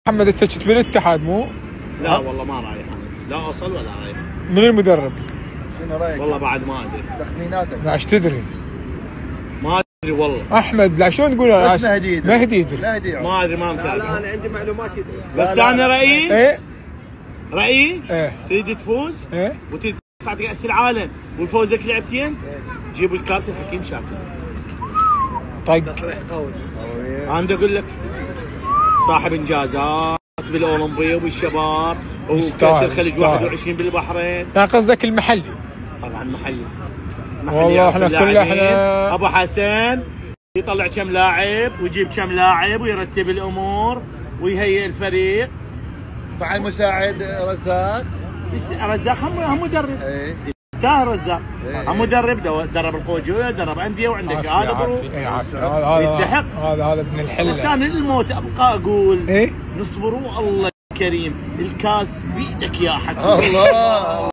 محمد انت كنت بالاتحاد مو؟ لا والله ما رايح انا، لا اصل ولا رايح. من المدرب؟ شنو رايك؟ والله بعد ما ادري. تخميناتك؟ لا ايش تدري؟ ما ادري والله. احمد لا شلون تقول بس مهدي يدري. مهدي يدري. لا يدري. ما ادري ما متابع. لا انا عندي معلومات يدري. بس انا رايي ايه رايي ايه تريد تفوز ايه وتريد تصعد كاس العالم ويفوزك لعبتين، جيب الكابتن حكيم شاكر. طيب تصريح قوي. انا اقول لك صاحب انجازات بالاولمبيه وبالشباب وكاس يستاهل، الخليج يستاهل. 21 بالبحرين. لا قصدك المحلي. طبعا محلي. والله احنا كل احنا ابو حسن يطلع كم لاعب ويجيب كم لاعب ويرتب الامور ويهيئ الفريق. مع المساعد رزاق. رزاق هم مدرب. ايه يستاهل رزاق. إيه. هم مدرب درب القوجويه درب انديه وعنده شهاده بروف. هذا يستحق. هذا ابن الحله. بس انا للموت ابقى اقول ايه نصبر والله كريم، الكاس بيدك يا حكيم. الله